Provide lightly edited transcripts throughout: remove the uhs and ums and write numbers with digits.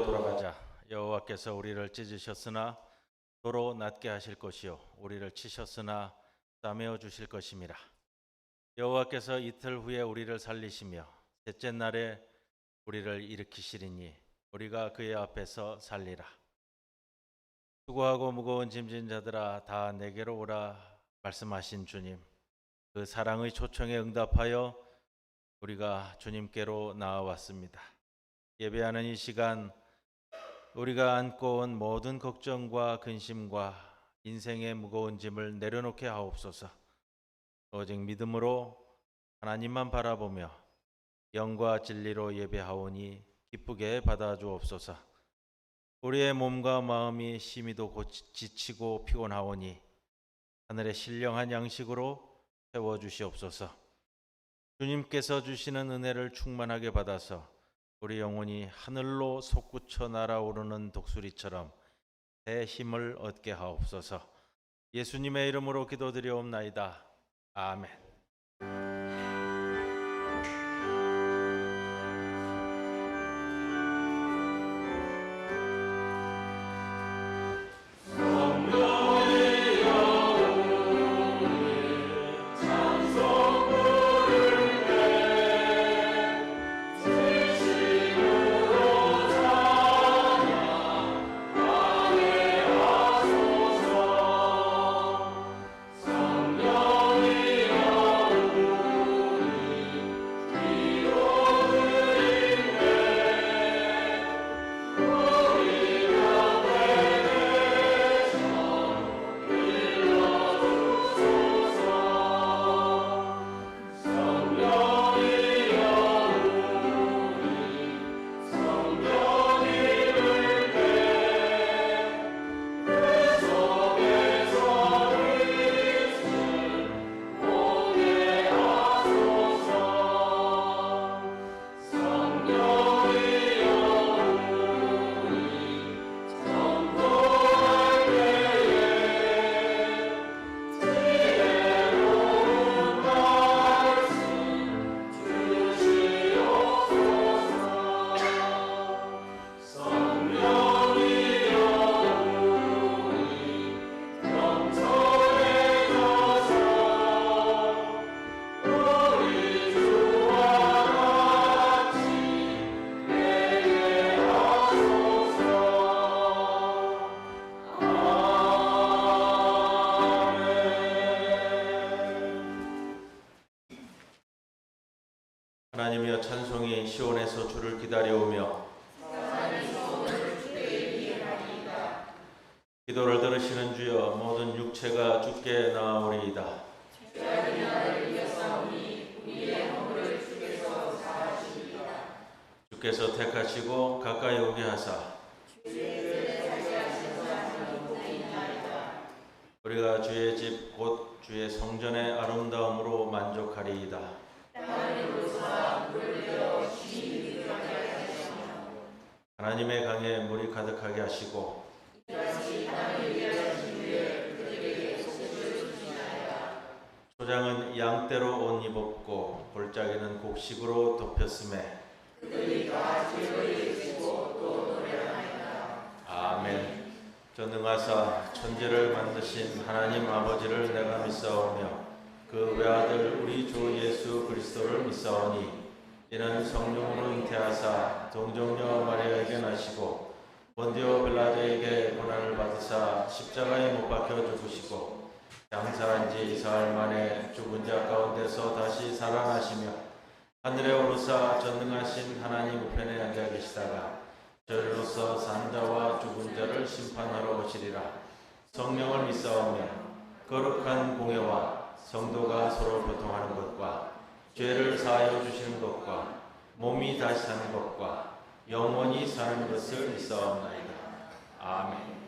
본래로 돌아가자. 여호와께서 우리를 찢으셨으나 도로 낫게 하실 것이요 우리를 치셨으나 싸매어 주실 것임이라. 여호와께서 이틀 후에 우리를 살리시며 셋째 날에 우리를 일으키시리니 우리가 그의 앞에서 살리라. 수고하고 무거운 짐진 자들아 다 내게로 오라 말씀하신 주님, 그 사랑의 초청에 응답하여 우리가 주님께로 나아왔습니다. 예배하는 이 시간 우리가 안고 온 모든 걱정과 근심과 인생의 무거운 짐을 내려놓게 하옵소서. 오직 믿음으로 하나님만 바라보며 영과 진리로 예배하오니 기쁘게 받아주옵소서. 우리의 몸과 마음이 심히도 지치고 피곤하오니 하늘의 신령한 양식으로 채워주시옵소서. 주님께서 주시는 은혜를 충만하게 받아서 우리 영혼이 하늘로 솟구쳐 날아오르는 독수리처럼 새 힘을 얻게 하옵소서. 예수님의 이름으로 기도드리옵나이다. 아멘. 하나님이여 찬송이 시온에서 주를 기다려오며 기도를 들으시는 주여 모든 육체가 주께 나아오리이다. 주께서 택하시고 가까이 오게 하사 우리가 주의 집 곧 주의 성전의 아름다움으로 만족하리이다. 하나님의 강에 물이 가득하게 하시고 초장은 양떼로 옷 입었고 골짜기는 곡식으로 덮였음에 아멘. 전능하사 천지를 만드신 하나님 아버지를 내가 믿사오며 그 외아들 우리 주 예수 그리스도를 믿사오니 이는 성령으로 잉태하사 동정녀 마리아에게 나시고 본디오 빌라도에게 고난을 받으사 십자가에 못 박혀 죽으시고 장사한 지 사흘 만에 죽은 자 가운데서 다시 살아나시며 하늘에 오르사 전능하신 하나님 우편에 앉아 계시다가 저리로서 산 자와 죽은 자를 심판하러 오시리라. 성령을 믿사오며 거룩한 공회와 성도가 서로 교통하는 것과 죄를 사하여 주시는 것과 몸이 다시 사는 것과 영원히 사는 것을 믿사옵나이다. 아멘.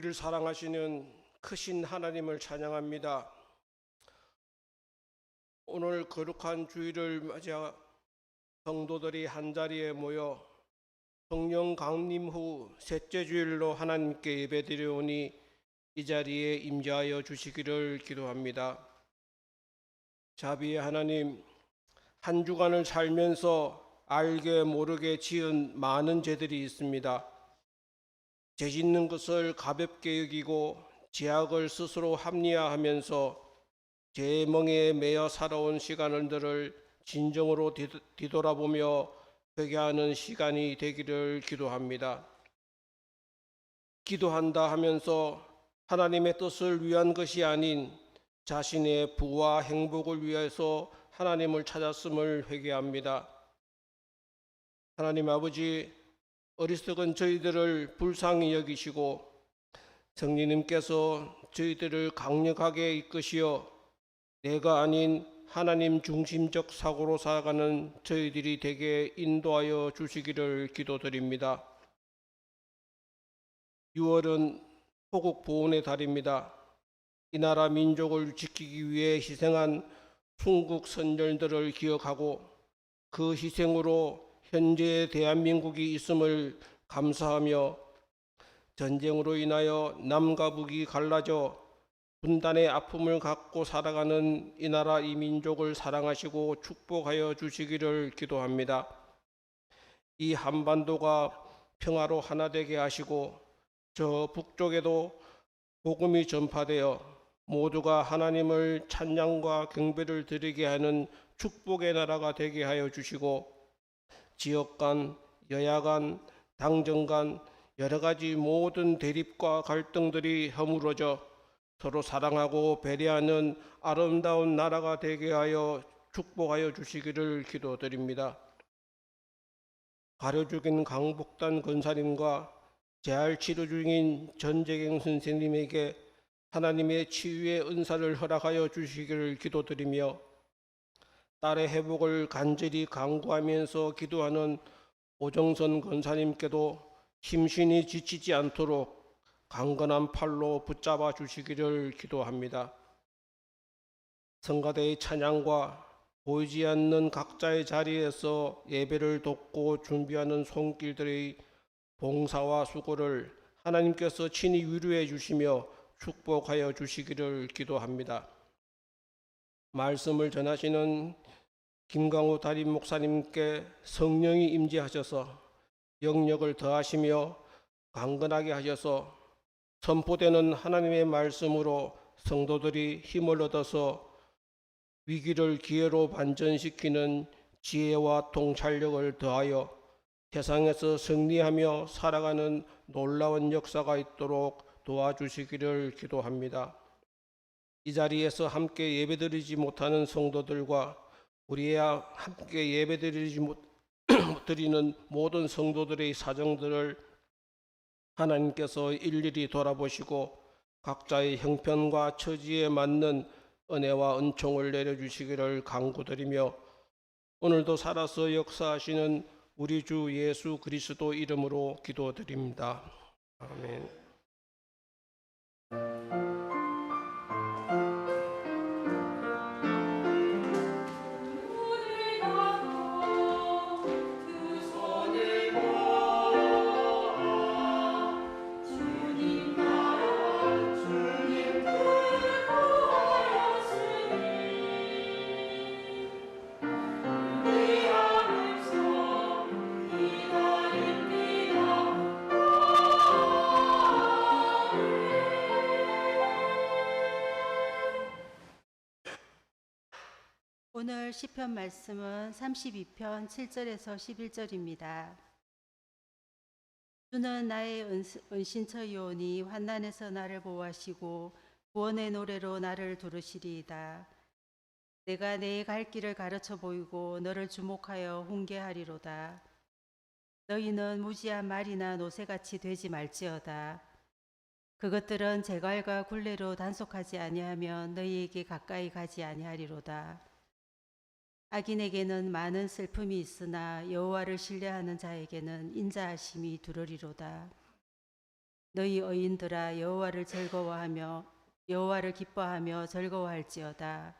우리를 사랑하시는 크신 하나님을 찬양합니다. 오늘 거룩한 주일을 맞아 성도들이 한자리에 모여 성령 강림 후 셋째 주일로 하나님께 예배드려오니 이 자리에 임재하여 주시기를 기도합니다. 자비의 하나님, 한 주간을 살면서 알게 모르게 지은 많은 죄들이 있습니다. 죄 짓는 것을 가볍게 여기고 죄악을 스스로 합리화하면서 죄의 멍에에 매여 살아온 시간들을 진정으로 뒤돌아보며 회개하는 시간이 되기를 기도합니다. 기도한다 하면서 하나님의 뜻을 위한 것이 아닌 자신의 부와 행복을 위해서 하나님을 찾았음을 회개합니다. 하나님 아버지, 어리석은 저희들을 불쌍히 여기시고 성령님께서 저희들을 강력하게 이끄시어 내가 아닌 하나님 중심적 사고로 살아가는 저희들이 되게 인도하여 주시기를 기도드립니다. 6월은 호국 보훈의 달입니다. 이 나라 민족을 지키기 위해 희생한 순국 선열들을 기억하고 그 희생으로 현재의 대한민국이 있음을 감사하며 전쟁으로 인하여 남과 북이 갈라져 분단의 아픔을 갖고 살아가는 이 나라 이 민족을 사랑하시고 축복하여 주시기를 기도합니다. 이 한반도가 평화로 하나 되게 하시고 저 북쪽에도 복음이 전파되어 모두가 하나님을 찬양과 경배를 드리게 하는 축복의 나라가 되게 하여 주시고 지역 간, 여야 간, 당정 간 여러 가지 모든 대립과 갈등들이 허물어져 서로 사랑하고 배려하는 아름다운 나라가 되게 하여 축복하여 주시기를 기도드립니다. 가려 죽인 강복단 권사님과 재활 치료 중인 전재경 선생님에게 하나님의 치유의 은사를 허락하여 주시기를 기도드리며 딸의 회복을 간절히 간구하면서 기도하는 오정선 권사님께도 심신이 지치지 않도록 강건한 팔로 붙잡아 주시기를 기도합니다. 성가대의 찬양과 보이지 않는 각자의 자리에서 예배를 돕고 준비하는 손길들의 봉사와 수고를 하나님께서 친히 위로해 주시며 축복하여 주시기를 기도합니다. 말씀을 전하시는 김강우 담임 목사님께 성령이 임재하셔서 영역을 더하시며 강건하게 하셔서 선포되는 하나님의 말씀으로 성도들이 힘을 얻어서 위기를 기회로 반전시키는 지혜와 통찰력을 더하여 세상에서 승리하며 살아가는 놀라운 역사가 있도록 도와주시기를 기도합니다. 이 자리에서 함께 예배드리지 못하는 성도들과 우리와 함께 드리는 모든 성도들의 사정들을 하나님께서 일일이 돌아보시고 각자의 형편과 처지에 맞는 은혜와 은총을 내려주시기를 간구드리며 오늘도 살아서 역사하시는 우리 주 예수 그리스도 이름으로 기도드립니다. 아멘. 오늘 시편 말씀은 32편 7절에서 11절입니다. 주는 나의 은신처이오니 환난에서 나를 보호하시고 구원의 노래로 나를 두르시리이다. 내가 내 갈 길을 가르쳐 보이고 너를 주목하여 훈계하리로다. 너희는 무지한 말이나 노새같이 되지 말지어다. 그것들은 재갈과 굴레로 단속하지 아니하면 너희에게 가까이 가지 아니하리로다. 악인에게는 많은 슬픔이 있으나 여호와를 신뢰하는 자에게는 인자하심이 두르리로다. 너희 의인들아 여호와를 기뻐하며 즐거워할지어다.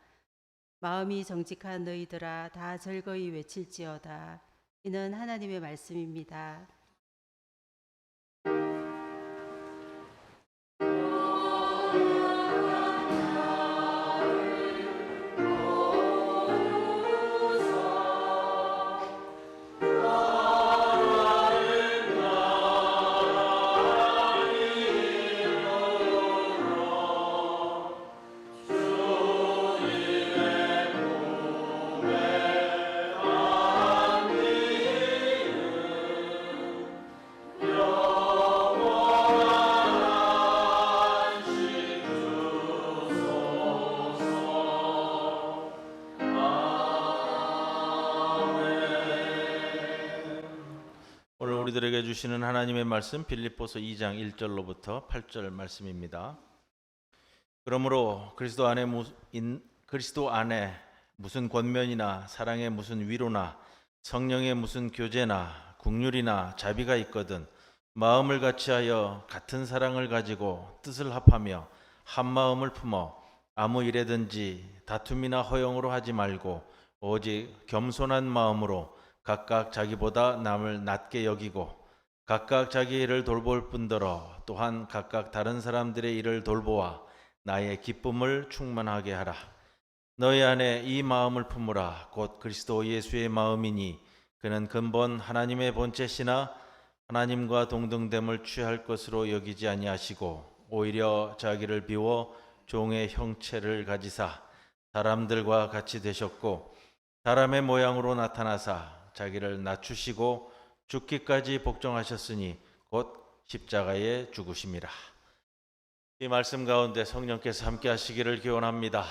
마음이 정직한 너희들아 다 즐거이 외칠지어다. 이는 하나님의 말씀입니다. 오늘 우리들에게 주시는 하나님의 말씀 빌립보서 2장 1절로부터 8절 말씀입니다. 그러므로 그리스도 안에 무슨 권면이나 사랑의 무슨 위로나 성령의 무슨 교제나 국률이나 자비가 있거든 마음을 같이하여 같은 사랑을 가지고 뜻을 합하며 한 마음을 품어 아무 일에든지 다툼이나 허용으로 하지 말고 오직 겸손한 마음으로 각각 자기보다 남을 낮게 여기고 각각 자기 일을 돌볼 뿐더러 또한 각각 다른 사람들의 일을 돌보아 나의 기쁨을 충만하게 하라. 너희 안에 이 마음을 품으라. 곧 그리스도 예수의 마음이니 그는 근본 하나님의 본체시나 하나님과 동등됨을 취할 것으로 여기지 아니하시고 오히려 자기를 비워 종의 형체를 가지사 사람들과 같이 되셨고 사람의 모양으로 나타나사 자기를 낮추시고 죽기까지 복종하셨으니 곧 십자가에 죽으심이라. 이 말씀 가운데 성령께서 함께 하시기를 기원합니다.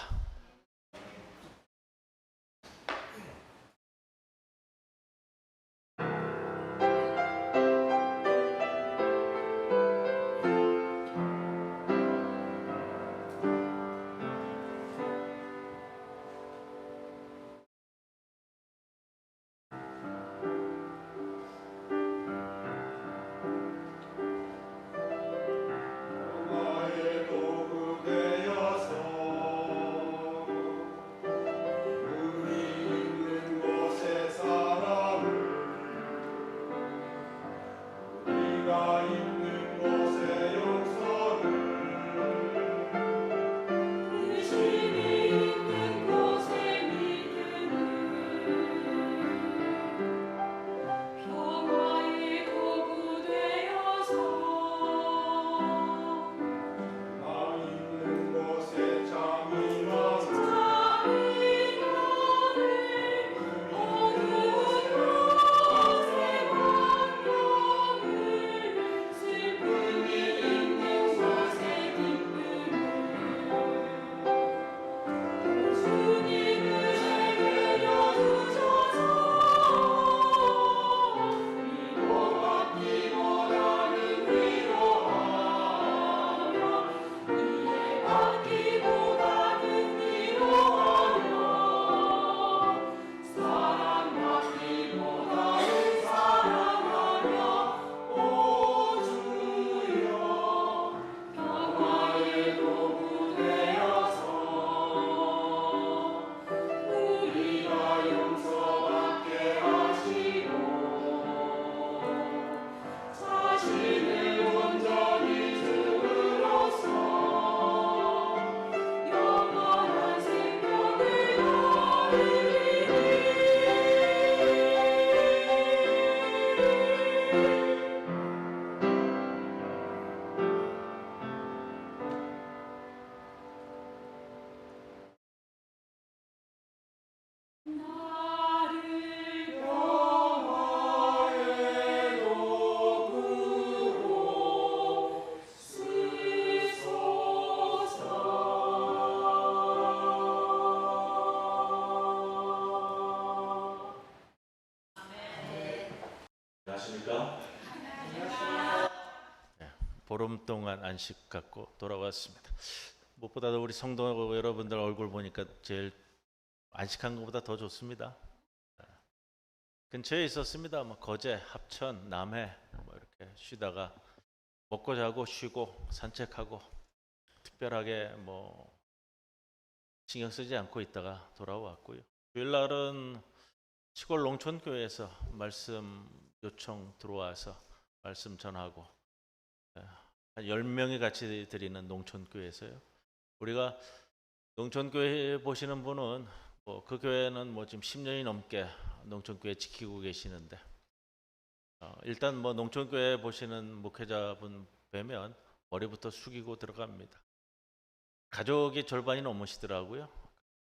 안녕하십니까? 보름 동안 안식 갖고 돌아왔습니다. 무엇보다도 우리 성도 여러분들 얼굴 보니까 제일 안식한 것보다 더 좋습니다. 근처에 있었습니다. 거제, 합천, 남해 이렇게 쉬다가 먹고 자고 쉬고 산책하고 특별하게 뭐 신경 쓰지 않고 있다가 돌아왔고요. 주일날은 시골 농촌교회에서 말씀 요청 들어와서 말씀 전하고 한 10명이 같이 드리는 농촌교회에서요. 우리가 농촌교회 보시는 분은 뭐 그 교회는 뭐 지금 10년이 넘게 농촌교회 지키고 계시는데 일단 뭐 농촌교회 보시는 목회자분 뵈면 머리부터 숙이고 들어갑니다. 가족이 절반이 넘으시더라고요.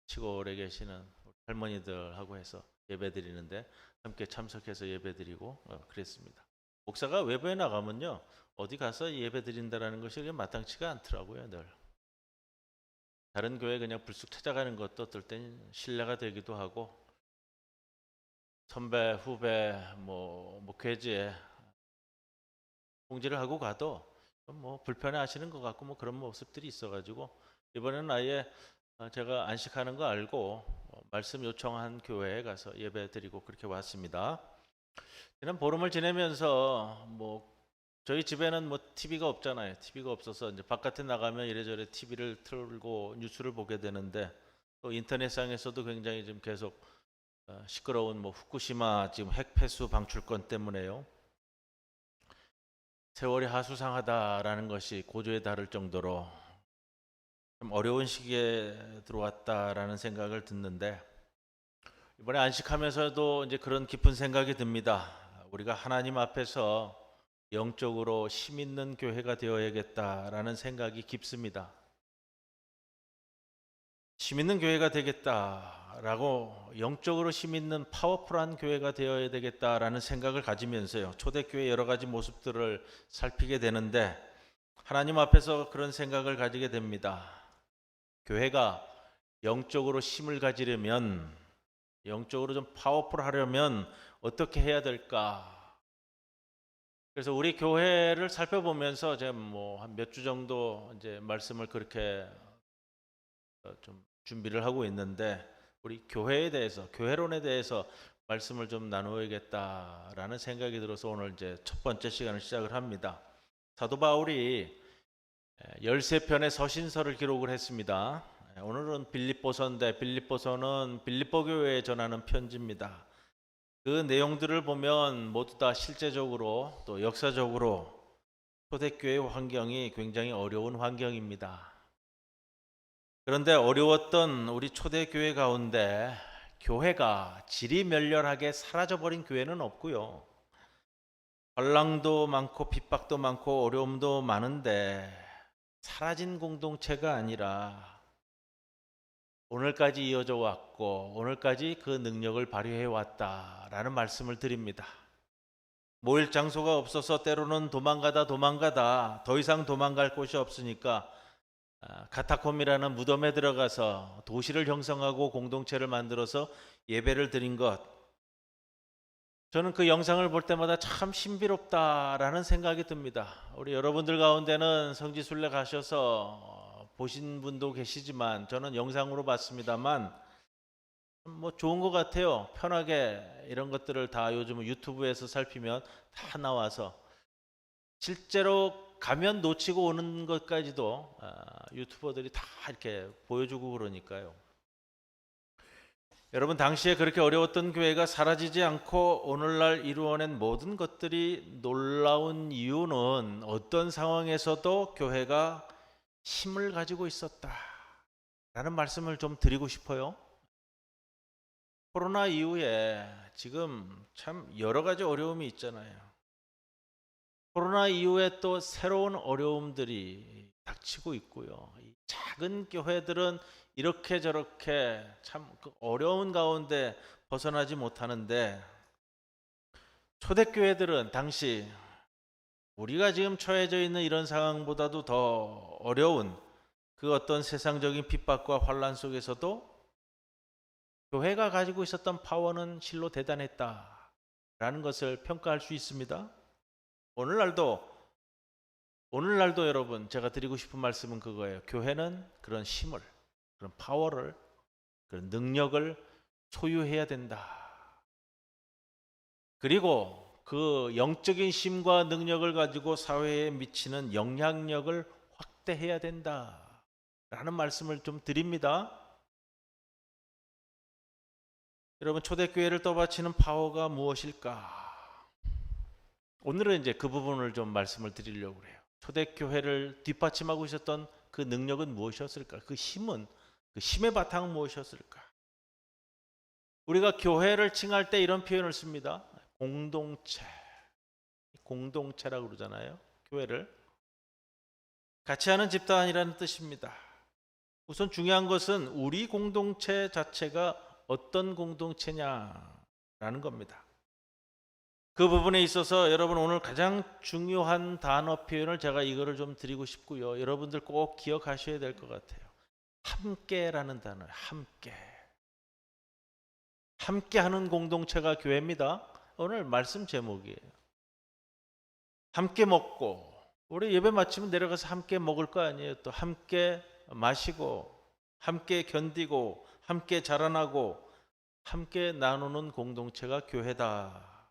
시골에 계시는 할머니들하고 해서 예배 드리는데 함께 참석해서 예배 드리고 그랬습니다. 목사가 외부에 나가면요 어디 가서 예배 드린다라는 것이 마땅치가 않더라고요. 늘 다른 교회 그냥 불쑥 찾아가는 것도 어떨 땐 신뢰가 되기도 하고 선배 후배 뭐 목회지에 봉지를 하고 가도 뭐 불편해하시는 것 같고 뭐 그런 모습들이 있어가지고 이번에는 아예 제가 안식하는 거 알고 말씀 요청한 교회에 가서 예배 드리고 그렇게 왔습니다. 지난 보름을 지내면서 뭐 저희 집에는 뭐 TV가 없잖아요. TV가 없어서 이제 바깥에 나가면 이래저래 TV를 틀고 뉴스를 보게 되는데 또 인터넷상에서도 굉장히 지금 계속 시끄러운 뭐 후쿠시마 지금 핵 폐수 방출건 때문에요. 세월이 하수상하다라는 것이 고조에 달할 정도로 좀 어려운 시기에 들어왔다라는 생각을 듣는데 이번에 안식하면서도 이제 그런 깊은 생각이 듭니다. 우리가 하나님 앞에서 영적으로 힘 있는 교회가 되어야겠다라는 생각이 깊습니다. 힘 있는 교회가 되겠다라고 영적으로 힘 있는 파워풀한 교회가 되어야 되겠다라는 생각을 가지면서요. 초대교회 여러 가지 모습들을 살피게 되는데 하나님 앞에서 그런 생각을 가지게 됩니다. 교회가 영적으로 힘을 가지려면 영적으로 좀 파워풀하려면 어떻게 해야 될까? 그래서 우리 교회를 살펴보면서 제가 뭐 한 몇 주 정도 이제 말씀을 그렇게 좀 준비를 하고 있는데 우리 교회에 대해서 교회론에 대해서 말씀을 좀 나누어야겠다라는 생각이 들어서 오늘 이제 첫 번째 시간을 시작을 합니다. 사도 바울이 13편의 서신서를 기록을 했습니다. 오늘은 빌립보서인데 빌립보서는 빌립보 교회에 전하는 편지입니다. 그 내용들을 보면 모두 다 실제적으로 또 역사적으로 초대교회 환경이 굉장히 어려운 환경입니다. 그런데 어려웠던 우리 초대교회 가운데 교회가 질이 멸렬하게 사라져버린 교회는 없고요. 환난도 많고 핍박도 많고 어려움도 많은데 사라진 공동체가 아니라 오늘까지 이어져 왔고 오늘까지 그 능력을 발휘해 왔다라는 말씀을 드립니다. 모일 장소가 없어서 때로는 도망가다 더 이상 도망갈 곳이 없으니까 카타콤이라는 무덤에 들어가서 도시를 형성하고 공동체를 만들어서 예배를 드린 것, 저는 그 영상을 볼 때마다 참 신비롭다라는 생각이 듭니다. 우리 여러분들 가운데는 성지순례 가셔서 보신 분도 계시지만 저는 영상으로 봤습니다만 뭐 좋은 것 같아요. 편하게 이런 것들을 다 요즘 유튜브에서 살피면 다 나와서 실제로 가면 놓치고 오는 것까지도 유튜버들이 다 이렇게 보여주고 그러니까요. 여러분, 당시에 그렇게 어려웠던 교회가 사라지지 않고 오늘날 이루어낸 모든 것들이 놀라운 이유는 어떤 상황에서도 교회가 힘을 가지고 있었다라는 말씀을 좀 드리고 싶어요. 코로나 이후에 지금 참 여러 가지 어려움이 있잖아요. 코로나 이후에 또 새로운 어려움들이 닥치고 있고요. 이 작은 교회들은 이렇게 저렇게 참 어려운 가운데 벗어나지 못하는데 초대교회들은 당시 우리가 지금 처해져 있는 이런 상황보다도 더 어려운 그 어떤 세상적인 핍박과 환난 속에서도 교회가 가지고 있었던 파워는 실로 대단했다라는 것을 평가할 수 있습니다. 오늘날도 여러분, 제가 드리고 싶은 말씀은 그거예요. 교회는 그런 힘을, 그런 파워를, 그런 능력을 소유해야 된다. 그리고 그 영적인 힘과 능력을 가지고 사회에 미치는 영향력을 확대해야 된다라는 말씀을 좀 드립니다. 여러분, 초대교회를 떠받치는 파워가 무엇일까? 오늘은 이제 그 부분을 좀 말씀을 드리려고 그래요. 초대교회를 뒷받침하고 있었던 그 능력은 무엇이었을까? 그 힘은, 그 힘의 바탕은 무엇이었을까? 우리가 교회를 칭할 때 이런 표현을 씁니다. 공동체. 공동체라고 그러잖아요. 교회를. 같이 하는 집단이라는 뜻입니다. 우선 중요한 것은 우리 공동체 자체가 어떤 공동체냐라는 겁니다. 그 부분에 있어서 여러분, 오늘 가장 중요한 단어 표현을 제가 이거를 좀 드리고 싶고요. 여러분들 꼭 기억하셔야 될 것 같아요. 함께라는 단어예요. 함께. 함께하는 공동체가 교회입니다. 오늘 말씀 제목이에요. 함께 먹고, 우리 예배 마치면 내려가서 함께 먹을 거 아니에요. 또 함께 마시고, 함께 견디고, 함께 자라나고, 함께 나누는 공동체가 교회다.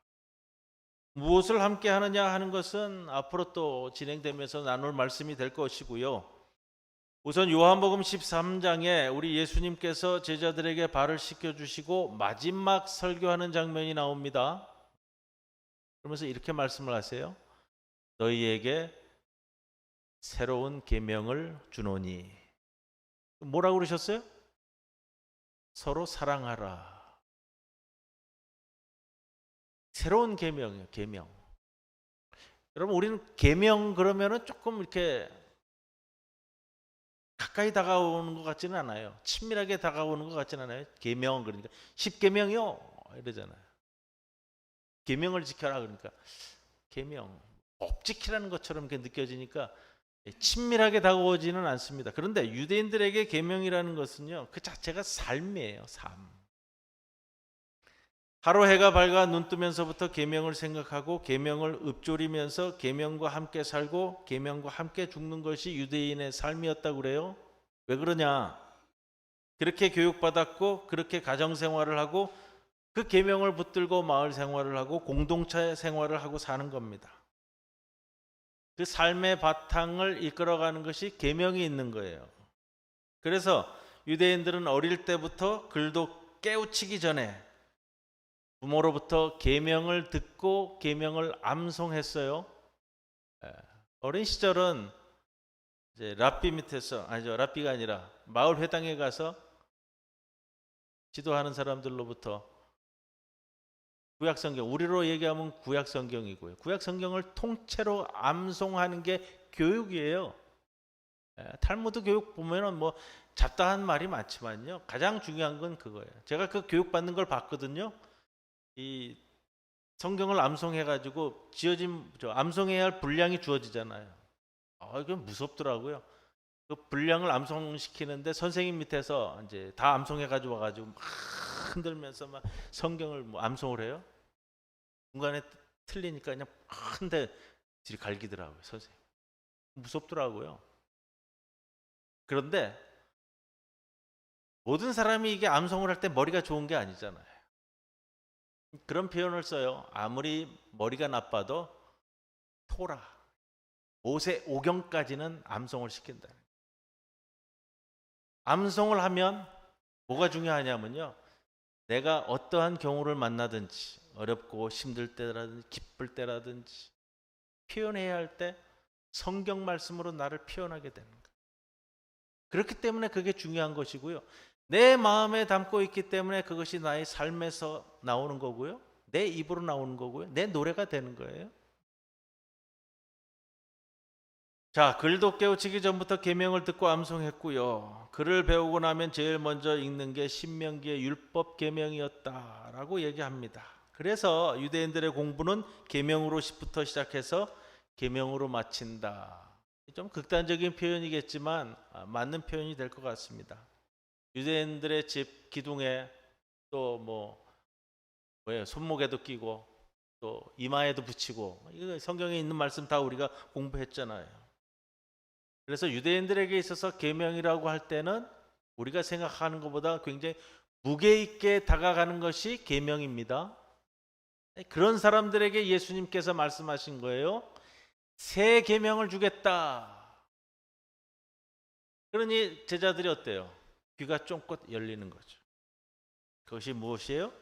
무엇을 함께 하느냐 하는 것은 앞으로 또 진행되면서 나눌 말씀이 될 것이고요. 우선 요한복음 13장에 우리 예수님께서 제자들에게 발을 씻겨주시고 마지막 설교하는 장면이 나옵니다. 그러면서 이렇게 말씀을 하세요. 너희에게 새로운 계명을 주노니. 뭐라고 그러셨어요? 서로 사랑하라. 새로운 계명이에요. 계명. 여러분, 우리는 계명 그러면은 조금 이렇게 가까이 다가오는 것 같지는 않아요. 친밀하게 다가오는 것 같지는 않아요. 계명, 그러니까 10계명이요 이러잖아요. 계명을 지켜라 그러니까 계명, 법 지키라는 것처럼 이렇게 느껴지니까 친밀하게 다가오지는 않습니다. 그런데 유대인들에게 계명이라는 것은요, 그 자체가 삶이에요. 삶. 하루 해가 밝아 눈 뜨면서부터 계명을 생각하고 계명을 읊조리면서 계명과 함께 살고 계명과 함께 죽는 것이 유대인의 삶이었다고 그래요. 왜 그러냐? 그렇게 교육받았고 그렇게 가정 생활을 하고 그 계명을 붙들고 마을 생활을 하고 공동체 생활을 하고 사는 겁니다. 그 삶의 바탕을 이끌어가는 것이 계명이 있는 거예요. 그래서 유대인들은 어릴 때부터 글도 깨우치기 전에 부모로부터 계명을 듣고 계명을 암송했어요. 어린 시절은 이제 랍비 밑에서, 아니죠, 랍비가 아니라 마을 회당에 가서 지도하는 사람들로부터 구약 성경, 우리로 얘기하면 구약 성경이고요. 구약 성경을 통째로 암송하는 게 교육이에요. 탈무드 교육 보면은 뭐 잡다한 말이 많지만요, 가장 중요한 건 그거예요. 제가 그 교육 받는 걸 봤거든요. 이 성경을 암송해가지고 암송해야 할 분량이 주어지잖아요. 이건 무섭더라고요. 그 분량을 암송시키는데 선생님 밑에서 이제 다 암송해가지고 와가지고 막 흔들면서 막 성경을 뭐 암송을 해요. 중간에 틀리니까 그냥 한대 들이 갈기더라고요, 선생님. 무섭더라고요. 그런데 모든 사람이 이게 암송을 할 때 머리가 좋은 게 아니잖아요. 그런 표현을 써요. 아무리 머리가 나빠도 토라, 모세 오경까지는 암송을 시킨다. 암송을 하면 뭐가 중요하냐면요, 내가 어떠한 경우를 만나든지 어렵고 힘들 때라든지 기쁠 때라든지 표현해야 할 때 성경 말씀으로 나를 표현하게 되는 거예요. 그렇기 때문에 그게 중요한 것이고요. 내 마음에 담고 있기 때문에 그것이 나의 삶에서 나오는 거고요. 내 입으로 나오는 거고요. 내 노래가 되는 거예요. 자, 글도 깨우치기 전부터 계명을 듣고 암송했고요. 글을 배우고 나면 제일 먼저 읽는 게 신명기의 율법 계명이었다라고 얘기합니다. 그래서 유대인들의 공부는 계명으로부터 시작해서 계명으로 마친다. 좀 극단적인 표현이겠지만 맞는 표현이 될 것 같습니다. 유대인들의 집 기둥에 또 뭐예요? 손목에도 끼고 또 이마에도 붙이고, 이거 성경에 있는 말씀 다 우리가 공부했잖아요. 그래서 유대인들에게 있어서 계명이라고 할 때는 우리가 생각하는 것보다 굉장히 무게 있게 다가가는 것이 계명입니다. 그런 사람들에게 예수님께서 말씀하신 거예요. 새 계명을 주겠다. 그러니 제자들이 어때요? 귀가 쫑긋 열리는 거죠. 그것이 무엇이에요?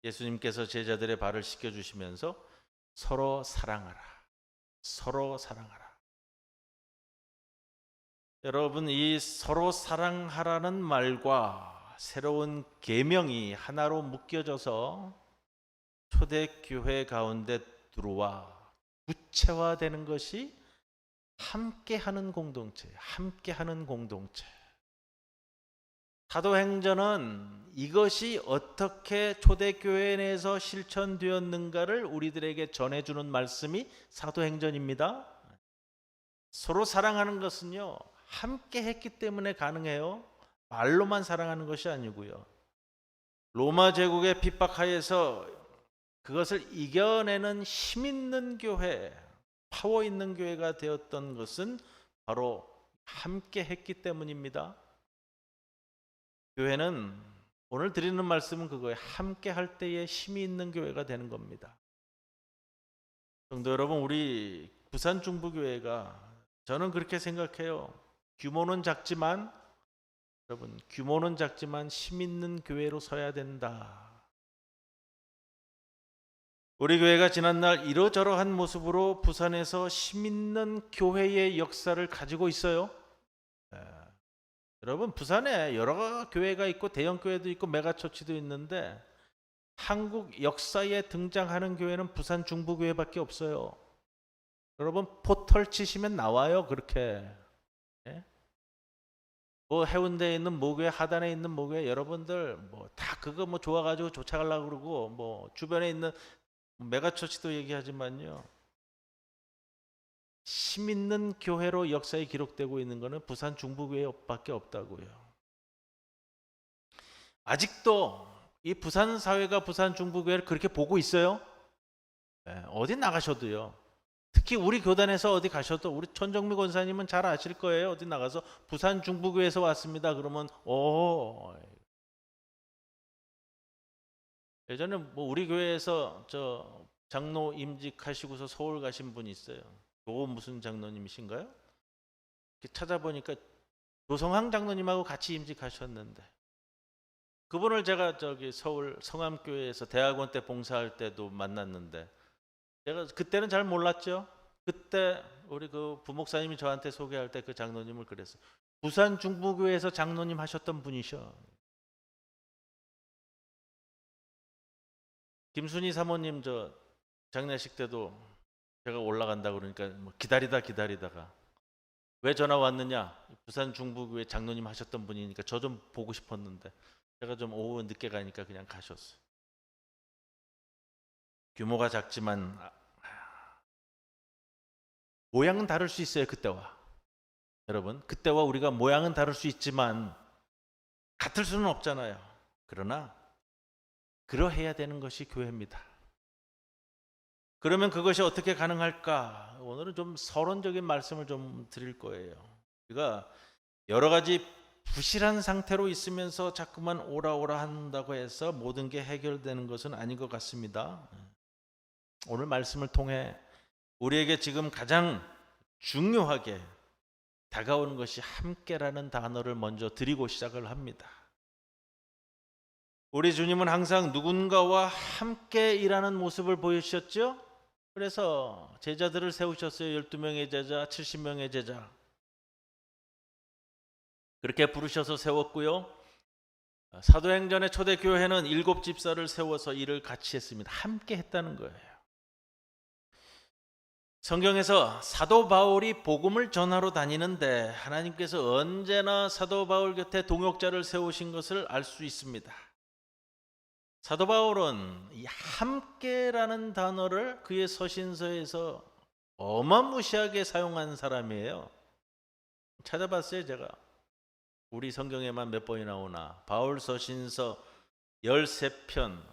예수님께서 제자들의 발을 씻겨주시면서 서로 사랑하라. 서로 사랑하라. 여러분, 이 서로 사랑하라는 말과 새로운 계명이 하나로 묶여져서 초대교회 가운데 들어와 구체화되는 것이 함께하는 공동체, 함께하는 공동체. 사도행전은 이것이 어떻게 초대교회 내에서 실천되었는가를 우리들에게 전해주는 말씀이 사도행전입니다. 서로 사랑하는 것은요, 함께 했기 때문에 가능해요. 말로만 사랑하는 것이 아니고요. 로마 제국의 핍박하에서 그것을 이겨내는 힘 있는 교회, 파워 있는 교회가 되었던 것은 바로 함께 했기 때문입니다. 교회는 오늘 드리는 말씀은 그거예요. 함께 할 때에 힘이 있는 교회가 되는 겁니다. 성도 여러분, 우리 부산 중부교회가 저는 그렇게 생각해요. 규모는 작지만 여러분, 규모는 작지만 힘 있는 교회로 서야 된다. 우리 교회가 지난날 이러저러한 모습으로 부산에서 힘 있는 교회의 역사를 가지고 있어요. 여러분, 부산에 여러 교회가 있고 대형 교회도 있고 메가처치도 있는데 한국 역사에 등장하는 교회는 부산 중부교회밖에 없어요. 여러분, 포털 치시면 나와요. 그렇게. 뭐 해운대에 있는 모교회, 하단에 있는 모교회, 여러분들 뭐 다 그거 뭐 좋아가지고 쫓아가려고 그러고 뭐 주변에 있는 메가처치도 얘기하지만요, 힘 있는 교회로 역사에 기록되고 있는 것은 부산 중부교회밖에 없다고요. 아직도 이 부산 사회가 부산 중부교회를 그렇게 보고 있어요. 어디 나가셔도요. 특히 우리 교단에서 어디 가셔도 우리 천정미 권사님은 잘 아실 거예요. 어디 나가서 부산 중부교회에서 왔습니다. 그러면 예전에 뭐 우리 교회에서 저 장로 임직하시고서 서울 가신 분이 있어요. 무슨 장로님이신가요? 이렇게 찾아보니까 노성황 장로님하고 같이 임직하셨는데, 그분을 제가 저기 서울 성암교회에서 대학원 때 봉사할 때도 만났는데, 제가 그때는 잘 몰랐죠. 그때 우리 그 부목사님이 저한테 소개할 때 그 장로님을 그랬어요. 부산 중부교회에서 장로님 하셨던 분이셔. 김순희 사모님 저 장례식 때도 제가 올라간다 그러니까 뭐 기다리다가 왜 전화 왔느냐? 부산 중부교회 장로님 하셨던 분이니까 저 좀 보고 싶었는데 제가 좀 오후 늦게 가니까 그냥 가셨어요. 규모가 작지만 모양은 다를 수 있어요. 그때와 여러분, 그때와 우리가 모양은 다를 수 있지만 같을 수는 없잖아요. 그러나 그러해야 되는 것이 교회입니다. 그러면 그것이 어떻게 가능할까? 오늘은 좀 서론적인 말씀을 좀 드릴 거예요. 우리가 여러 가지 부실한 상태로 있으면서 자꾸만 오라 한다고 해서 모든 게 해결되는 것은 아닌 것 같습니다. 오늘 말씀을 통해 우리에게 지금 가장 중요하게 다가오는 것이 함께라는 단어를 먼저 드리고 시작을 합니다. 우리 주님은 항상 누군가와 함께 일하는 모습을 보여주셨죠? 그래서 제자들을 세우셨어요. 12명의 제자, 70명의 제자. 그렇게 부르셔서 세웠고요. 사도행전의 초대교회는 7집사를 세워서 일을 같이 했습니다. 함께 했다는 거예요. 성경에서 사도 바울이 복음을 전하러 다니는데 하나님께서 언제나 사도 바울 곁에 동역자를 세우신 것을 알 수 있습니다. 사도 바울은 이 함께라는 단어를 그의 서신서에서 어마무시하게 사용한 사람이에요. 찾아봤어요, 제가. 우리 성경에만 몇 번이 나오나. 바울 서신서 13편.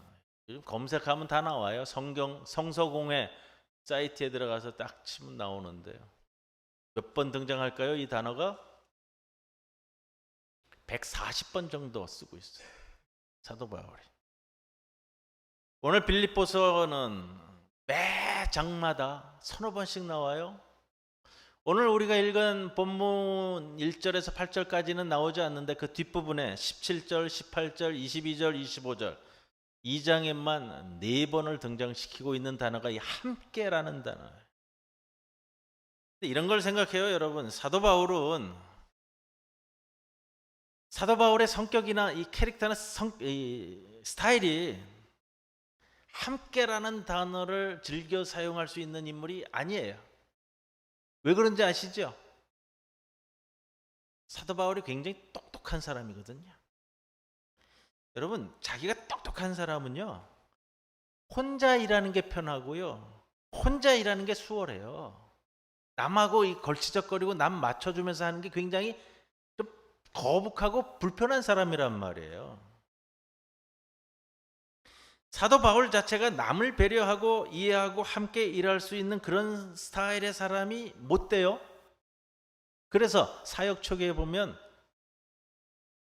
검색하면 다 나와요. 성서공회 사이트에 들어가서 딱 치면 나오는데요. 몇 번 등장할까요? 이 단어가 140번 정도 쓰고 있어요. 사도 바울이. 오늘 빌립보서는 매 장마다 서너 번씩 나와요. 오늘 우리가 읽은 본문 1절에서 8절까지는 나오지 않는데 그 뒷부분에 17절, 18절, 22절, 25절 2장에만 4번을 등장시키고 있는 단어가 이 함께라는 단어예요. 이런 걸 생각해요, 여러분. 사도 바울의 성격이나 이 캐릭터나 이 스타일이 함께라는 단어를 즐겨 사용할 수 있는 인물이 아니에요. 왜 그런지 아시죠? 사도 바울이 굉장히 똑똑한 사람이거든요. 여러분, 자기가 똑똑한 사람은요, 혼자 일하는 게 편하고요, 혼자 일하는 게 수월해요. 남하고 이 걸치적거리고 남 맞춰주면서 하는 게 굉장히 좀 거북하고 불편한 사람이란 말이에요. 사도 바울 자체가 남을 배려하고 이해하고 함께 일할 수 있는 그런 스타일의 사람이 못 돼요. 그래서 사역 초기에 보면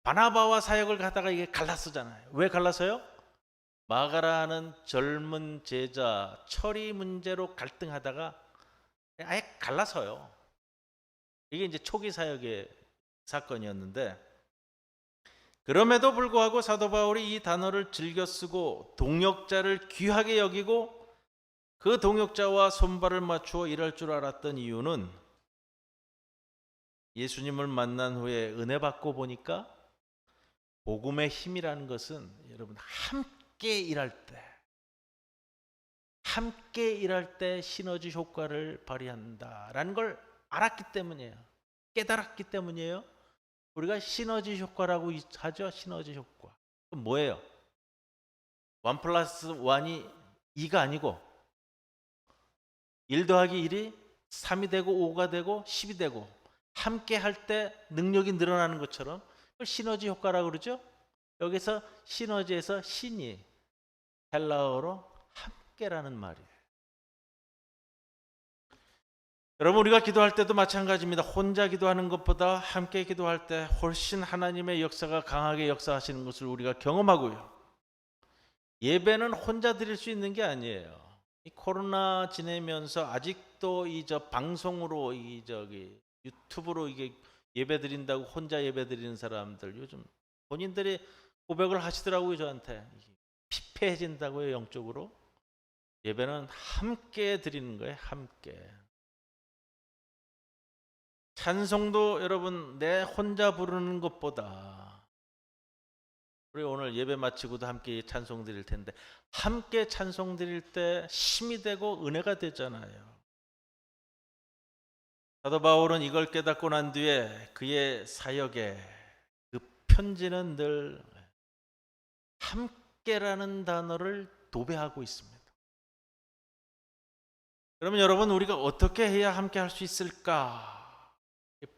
바나바와 사역을 가다가 이게 갈라서잖아요. 왜 갈라서요? 마가라는 젊은 제자 처리 문제로 갈등하다가 아예 갈라서요. 이게 이제 초기 사역의 사건이었는데, 그럼에도 불구하고 사도 바울이 이 단어를 즐겨 쓰고 동역자를 귀하게 여기고 그 동역자와 손발을 맞추어 일할 줄 알았던 이유는 예수님을 만난 후에 은혜 받고 보니까 복음의 힘이라는 것은 여러분 함께 일할 때 시너지 효과를 발휘한다라는 걸 알았기 때문이에요. 깨달았기 때문이에요. 우리가 시너지 효과라고 하죠. 시너지 효과. 그럼 뭐예요? 1 플러스 1이 2가 아니고 1 더하기 1이 3이 되고 5가 되고 10이 되고 함께 할 때 능력이 늘어나는 것처럼 그걸 시너지 효과라고 그러죠. 여기서 시너지에서 신이 헬라어로 함께라는 말이에요. 여러분, 우리가 기도할 때도 마찬가지입니다. 혼자 기도하는 것보다 함께 기도할 때 훨씬 하나님의 역사가 강하게 역사하시는 것을 우리가 경험하고요. 예배는 혼자 드릴 수 있는 게 아니에요. 이 코로나 지내면서 아직도 방송으로 유튜브로 이게 예배 드린다고 혼자 예배 드리는 사람들, 요즘 본인들이 고백을 하시더라고요. 저한테 피폐해진다고요. 영적으로. 예배는 함께 드리는 거예요. 함께. 찬송도 여러분 내 혼자 부르는 것보다, 우리 오늘 예배 마치고도 함께 찬송 드릴 텐데 함께 찬송 드릴 때 힘이 되고 은혜가 되잖아요. 사도 바울은 이걸 깨닫고 난 뒤에 그의 사역에 그 편지는 늘 함께라는 단어를 도배하고 있습니다. 그러면 여러분, 우리가 어떻게 해야 함께 할 수 있을까?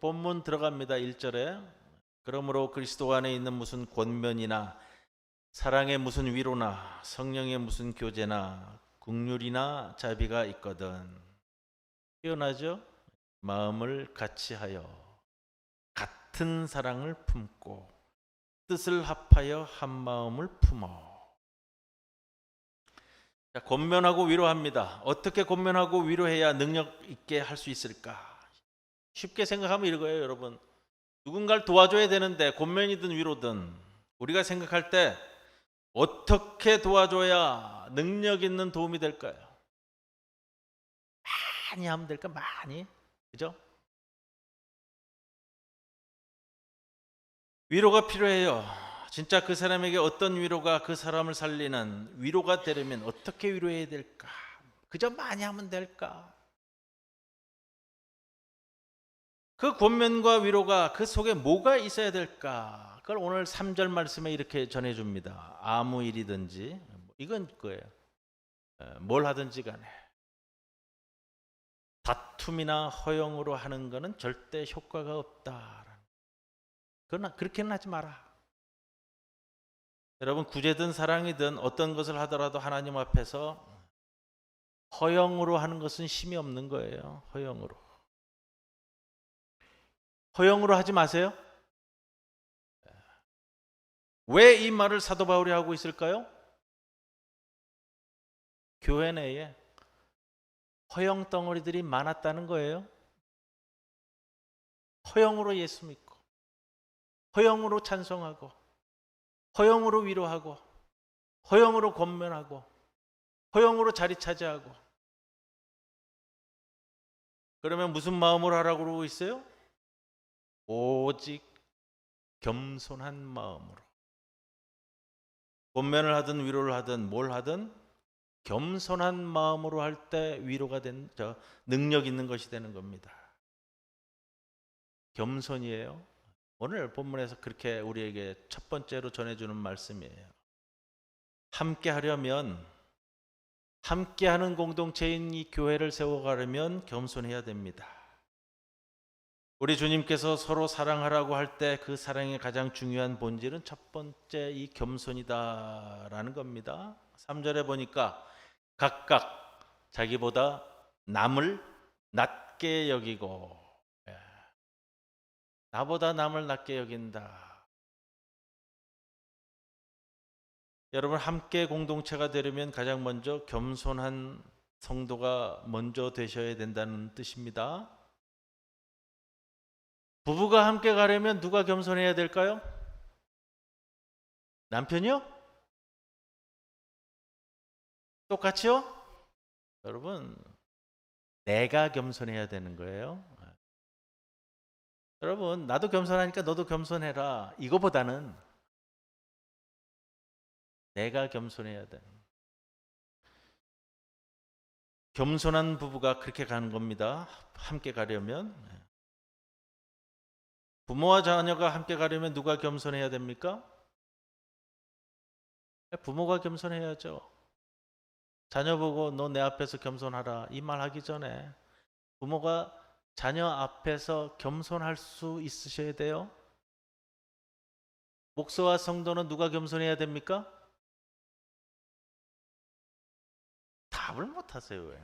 본문 들어갑니다. 1절에 그러므로 그리스도 안에 있는 무슨 권면이나 사랑의 무슨 위로나 성령의 무슨 교제나 긍휼이나 자비가 있거든 표현하죠. 마음을 같이하여 같은 사랑을 품고 뜻을 합하여 한 마음을 품어. 자, 권면하고 위로합니다. 어떻게 권면하고 위로해야 능력 있게 할 수 있을까? 쉽게 생각하면 이거예요, 여러분. 누군가를 도와줘야 되는데 권면이든 위로든 우리가 생각할 때 어떻게 도와줘야 능력 있는 도움이 될까요? 많이 하면 될까? 많이. 그죠? 위로가 필요해요. 진짜 그 사람에게 어떤 위로가 그 사람을 살리는 위로가 되려면 어떻게 위로해야 될까? 그저 많이 하면 될까? 그 권면과 위로가 그 속에 뭐가 있어야 될까? 그걸 오늘 3절 말씀에 이렇게 전해줍니다. 아무 일이든지, 이건 그거예요. 뭘 하든지 간에 다툼이나 허영으로 하는 것은 절대 효과가 없다. 그러나 그렇게는 하지 마라. 여러분, 구제든 사랑이든 어떤 것을 하더라도 하나님 앞에서 허영으로 하는 것은 힘이 없는 거예요. 허영으로 하지 마세요. 왜 이 말을 사도 바울이 하고 있을까요? 교회 내에 허영 덩어리들이 많았다는 거예요. 허영으로 예수 믿고, 허영으로 찬송하고, 허영으로 위로하고, 허영으로 권면하고, 허영으로 자리 차지하고. 그러면 무슨 마음으로 하라고 그러고 있어요? 오직 겸손한 마음으로. 권면을 하든 위로를 하든 뭘 하든 겸손한 마음으로 할 때 위로가 된 능력 있는 것이 되는 겁니다. 겸손이에요. 오늘 본문에서 그렇게 우리에게 첫 번째로 전해주는 말씀이에요. 함께 하려면, 함께하는 공동체인 이 교회를 세워가려면 겸손해야 됩니다. 우리 주님께서 서로 사랑하라고 할 때 그 사랑의 가장 중요한 본질은 첫 번째 이 겸손이다라는 겁니다. 3절에 보니까 각각 자기보다 남을 낮게 여기고, 나보다 남을 낮게 여긴다. 여러분, 함께 공동체가 되려면 가장 먼저 겸손한 성도가 먼저 되셔야 된다는 뜻입니다. 부부가 함께 가려면 누가 겸손해야 될까요? 남편이요? 똑같이요? 여러분, 내가 겸손해야 되는 거예요. 여러분, 나도 겸손하니까 너도 겸손해라. 이거보다는 내가 겸손해야 돼. 겸손한 부부가 그렇게 가는 겁니다. 함께 가려면. 부모와 자녀가 함께 가려면 누가 겸손해야 됩니까? 부모가 겸손해야죠. 자녀 보고 너 내 앞에서 겸손하라 이 말 하기 전에 부모가 자녀 앞에서 겸손할 수 있으셔야 돼요. 목사와 성도는 누가 겸손해야 됩니까? 답을 못 하세요. 왜?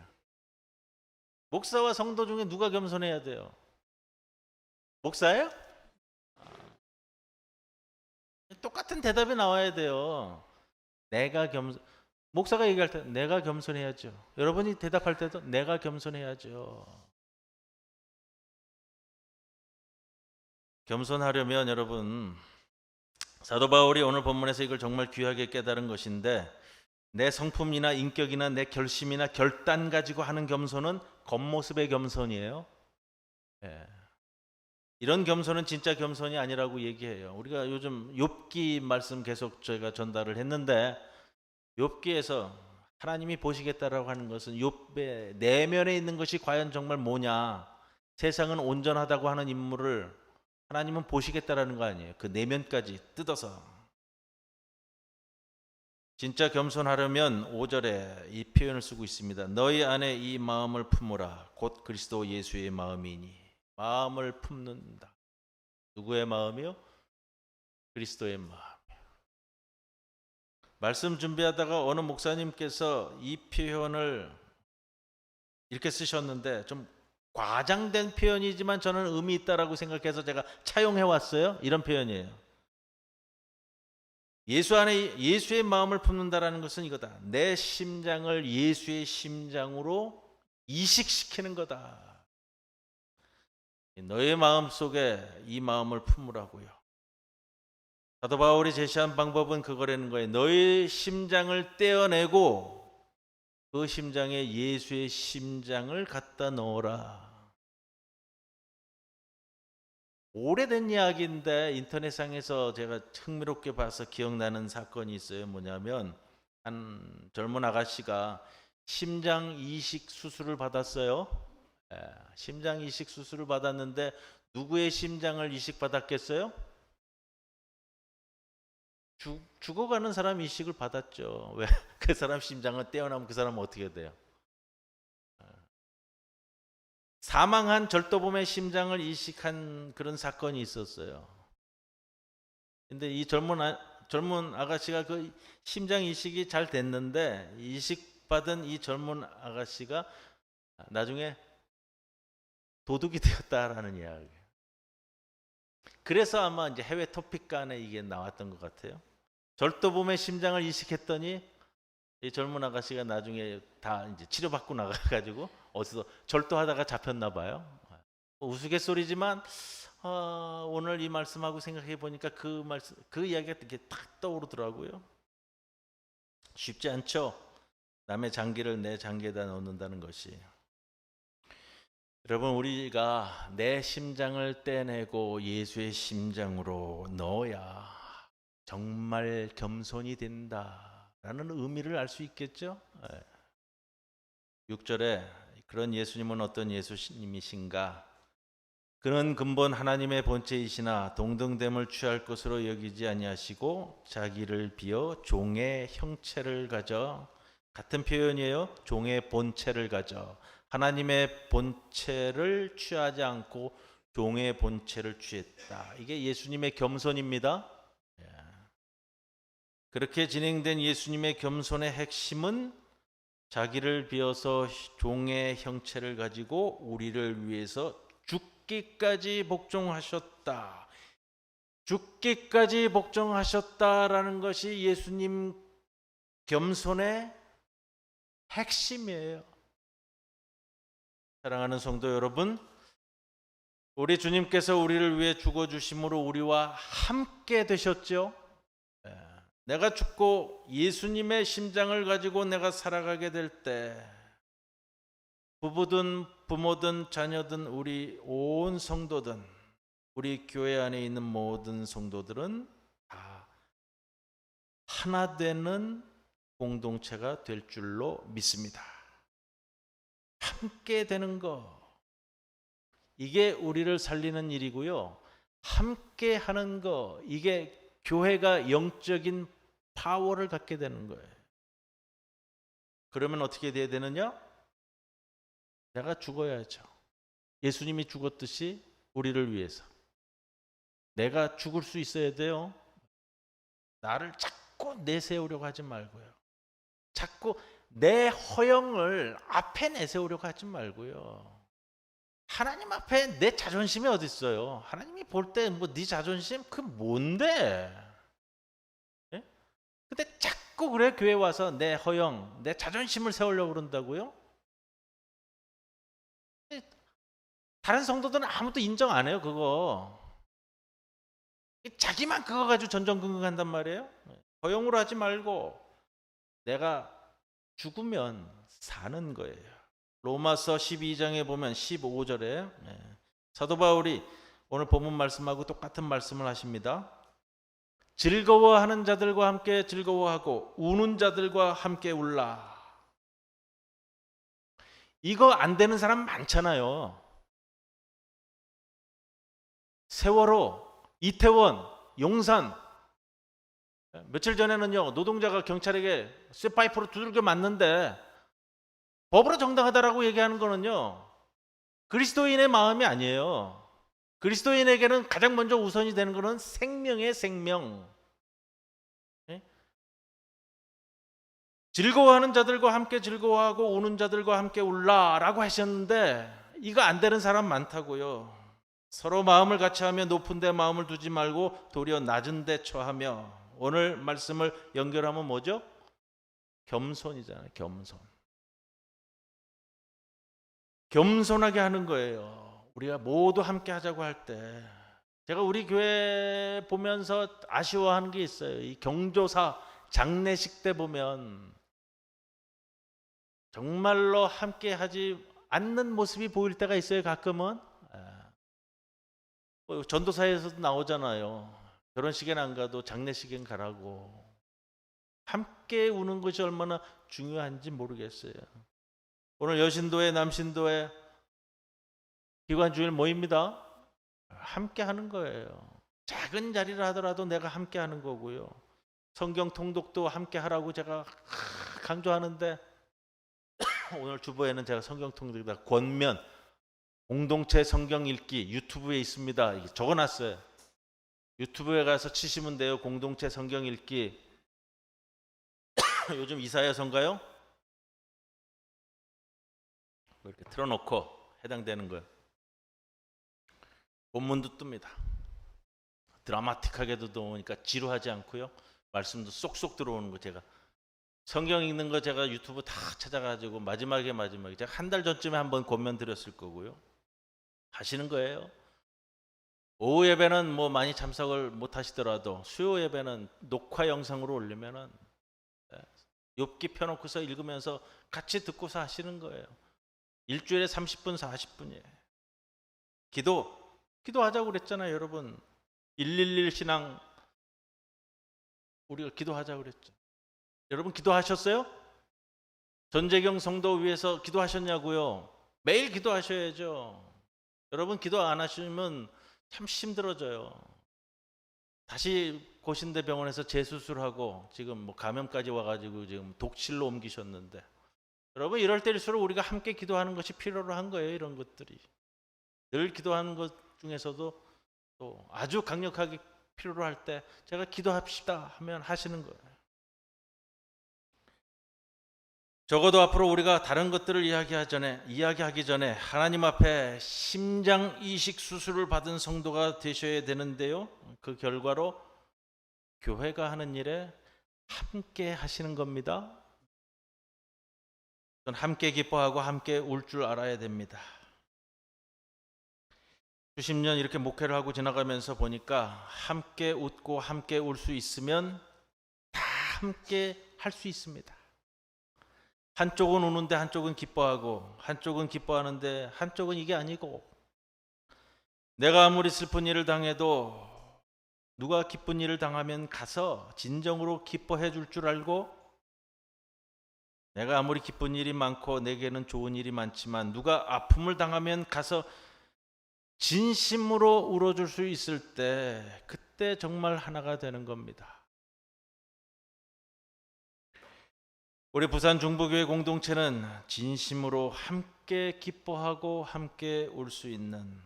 목사와 성도 중에 누가 겸손해야 돼요? 목사예요? 똑같은 대답이 나와야 돼요. 내가 목사가 얘기할 때 내가 겸손해야죠. 여러분이 대답할 때도 내가 겸손해야죠. 겸손하려면 여러분, 사도 바울이 오늘 본문에서 이걸 정말 귀하게 깨달은 것인데, 내 성품이나 인격이나 내 결심이나 결단 가지고 하는 겸손은 겉모습의 겸손이에요. 이런 겸손은 진짜 겸손이 아니라고 얘기해요. 우리가 요즘 욥기 말씀 계속 저희가 전달을 했는데, 욥기에서 하나님이 보시겠다라고 하는 것은 욥의 내면에 있는 것이 과연 정말 뭐냐, 세상은 온전하다고 하는 인물을 하나님은 보시겠다라는 거 아니에요. 그 내면까지 뜯어서. 진짜 겸손하려면 5절에 이 표현을 쓰고 있습니다. 너희 안에 이 마음을 품으라. 곧 그리스도 예수의 마음이니. 마음을 품는다. 누구의 마음이요? 그리스도의 마음. 말씀 준비하다가 어느 목사님께서 이 표현을 이렇게 쓰셨는데 좀 과장된 표현이지만 저는 의미 있다라고 생각해서 제가 차용해 왔어요. 이런 표현이에요. 예수 안에 예수의 마음을 품는다라는 것은 이거다. 내 심장을 예수의 심장으로 이식시키는 거다. 너의 마음 속에 이 마음을 품으라고요. 사도 바울이 제시한 방법은 그거라는 거예요. 너의 심장을 떼어내고 그 심장에 예수의 심장을 갖다 넣어라. 오래된 이야기인데 인터넷상에서 제가 흥미롭게 봐서 기억나는 사건이 있어요. 뭐냐면 한 젊은 아가씨가 심장 이식 수술을 받았어요. 심장 이식 수술을 받았는데 누구의 심장을 이식받았겠어요? 죽어가는 사람 이식을 받았죠. 왜? 그 사람 심장을 떼어나면 그 사람은 어떻게 돼요? 사망한 절도범의 심장을 이식한 그런 사건이 있었어요. 근데 이 젊은 아가씨가 그 심장 이식이 잘 됐는데 이식받은 이 젊은 아가씨가 나중에 도둑이 되었다라는 이야기예요. 그래서 아마 이제 해외 토픽 간에 이게 나왔던 것 같아요. 절도범의 심장을 이식했더니 이 젊은 아가씨가 나중에 다 이제 치료받고 나가가지고 어디서 절도하다가 잡혔나 봐요. 우스갯소리지만 오늘 이 말씀하고 생각해 보니까 그 이야기가 이렇게 탁 떠오르더라고요. 쉽지 않죠. 남의 장기를 내 장기에다 넣는다는 것이. 여러분, 우리가 내 심장을 떼내고 예수의 심장으로 넣어야 정말 겸손이 된다라는 의미를 알 수 있겠죠. 6절에 그런 예수님은 어떤 예수님이신가? 그는 근본 하나님의 본체이시나 동등됨을 취할 것으로 여기지 아니하시고 자기를 비어 종의 형체를 가져, 같은 표현이에요. 종의 본체를 가져 하나님의 본체를 취하지 않고 종의 본체를 취했다. 이게 예수님의 겸손입니다. 그렇게 진행된 예수님의 겸손의 핵심은 자기를 비어서 종의 형체를 가지고 우리를 위해서 죽기까지 복종하셨다. 죽기까지 복종하셨다라는 것이 예수님 겸손의 핵심이에요. 사랑하는 성도 여러분, 우리 주님께서 우리를 위해 죽어주심으로 우리와 함께 되셨죠. 내가 죽고 예수님의 심장을 가지고 내가 살아가게 될 때 부부든 부모든 자녀든 우리 온 성도든 우리 교회 안에 있는 모든 성도들은 다 하나 되는 공동체가 될 줄로 믿습니다. 함께 되는 거, 이게 우리를 살리는 일이고요. 함께 하는 거, 이게 교회가 영적인 파워를 갖게 되는 거예요. 그러면 어떻게 돼야 되느냐? 내가 죽어야죠. 예수님이 죽었듯이 우리를 위해서 내가 죽을 수 있어야 돼요. 나를 자꾸 내세우려고 하지 말고요. 자꾸 내 허영을 앞에 내세우려고 하지 말고요. 하나님 앞에 내 자존심이 어디 있어요? 하나님이 볼 때 뭐 네 자존심 그 뭔데? 예? 근데 자꾸 그래 교회 와서 내 허영, 내 자존심을 세우려고 그런다고요? 다른 성도들은 아무도 인정 안 해요, 그거. 자기만 그거 가지고 전전긍긍한단 말이에요. 허영으로 하지 말고 내가 죽으면 사는 거예요. 로마서 12장에 보면 15절에 사도 바울이 오늘 본문 말씀하고 똑같은 말씀을 하십니다. 즐거워하는 자들과 함께 즐거워하고 우는 자들과 함께 울라. 이거 안 되는 사람 많잖아요. 세월호, 이태원, 용산, 며칠 전에는요 노동자가 경찰에게 쇠파이프로 두들겨 맞는데 법으로 정당하다라고 얘기하는 거는요 그리스도인의 마음이 아니에요. 그리스도인에게는 가장 먼저 우선이 되는 거는 생명의 생명. 즐거워하는 자들과 함께 즐거워하고 우는 자들과 함께 울라라고 하셨는데 이거 안 되는 사람 많다고요. 서로 마음을 같이 하며 높은 데 마음을 두지 말고 도리어 낮은 데 처하며. 오늘 말씀을 연결하면 뭐죠? 겸손이잖아요. 겸손하게 하는 거예요. 우리가 모두 함께 하자고 할 때 제가 우리 교회 보면서 아쉬워하는 게 있어요. 이 경조사 장례식 때 보면 정말로 함께 하지 않는 모습이 보일 때가 있어요. 가끔은 전도사에서도 나오잖아요. 결혼식엔 안 가도 장례식엔 가라고. 함께 우는 것이 얼마나 중요한지 모르겠어요. 오늘 여신도회 남신도회 기관주일 모입니다. 함께 하는 거예요. 작은 자리를 하더라도 내가 함께 하는 거고요. 성경 통독도 함께 하라고 제가 강조하는데 오늘 주보에는 제가 성경 통독에다 권면 공동체 성경 읽기 유튜브에 있습니다. 적어놨어요. 유튜브에 가서 치시면 돼요. 공동체 성경 읽기. 요즘 이사야서인가요? 이렇게 틀어놓고 해당되는 거예요. 본문도 뜹니다. 드라마틱하게도 들어오니까 지루하지 않고요. 말씀도 쏙쏙 들어오는 거 제가 성경 읽는 거 제가 유튜브 다 찾아가지고 마지막에 제가 한 달 전쯤에 한번 권면 드렸을 거고요. 하시는 거예요. 오후 예배는 뭐 많이 참석을 못 하시더라도 수요 예배는 녹화 영상으로 올리면은 욥기 펴놓고서 읽으면서 같이 듣고서 하시는 거예요. 일주일에 30분, 40분이에요. 기도하자고 그랬잖아요, 여러분. 111 신앙 우리가 기도하자고 그랬죠. 여러분 기도하셨어요? 전재경 성도 위해서 기도하셨냐고요? 매일 기도하셔야죠. 여러분 기도 안 하시면 참 힘들어져요. 다시 고신대 병원에서 재수술하고 지금 뭐 감염까지 와가지고 지금 독실로 옮기셨는데, 여러분 이럴 때일수록 우리가 함께 기도하는 것이 필요로 한 거예요. 이런 것들이 늘 기도하는 것 중에서도 또 아주 강력하게 필요로 할 때 제가 기도합시다 하면 하시는 거예요. 적어도 앞으로 우리가 다른 것들을 이야기하기 전에 하나님 앞에 심장 이식 수술을 받은 성도가 되셔야 되는데요. 그 결과로 교회가 하는 일에 함께 하시는 겁니다. 함께 기뻐하고 함께 울 줄 알아야 됩니다. 수십 년 이렇게 목회를 하고 지나가면서 보니까 함께 웃고 함께 울 수 있으면 다 함께 할 수 있습니다. 한쪽은 우는데 한쪽은 기뻐하고, 한쪽은 기뻐하는데 한쪽은 이게 아니고, 내가 아무리 슬픈 일을 당해도 누가 기쁜 일을 당하면 가서 진정으로 기뻐해 줄 줄 알고, 내가 아무리 기쁜 일이 많고 내게는 좋은 일이 많지만 누가 아픔을 당하면 가서 진심으로 울어줄 수 있을 때, 그때 정말 하나가 되는 겁니다. 우리 부산 중부교회 공동체는 진심으로 함께 기뻐하고 함께 울 수 있는,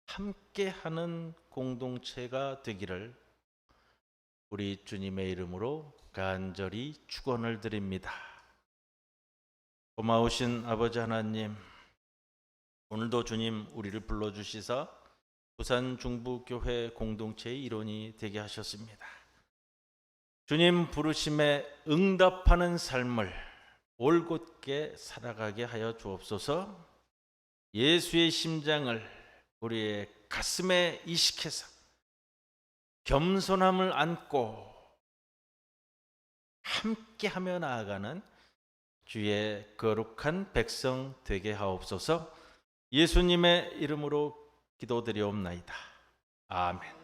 함께하는 공동체가 되기를 우리 주님의 이름으로 간절히 축원을 드립니다. 고마우신 아버지 하나님, 오늘도 주님 우리를 불러주시사 부산 중부교회 공동체의 일원이 되게 하셨습니다. 주님 부르심에 응답하는 삶을 올곧게 살아가게 하여 주옵소서. 예수의 심장을 우리의 가슴에 이식해서 겸손함을 안고 함께하며 나아가는 주의 거룩한 백성 되게 하옵소서. 예수님의 이름으로 기도드리옵나이다. 아멘.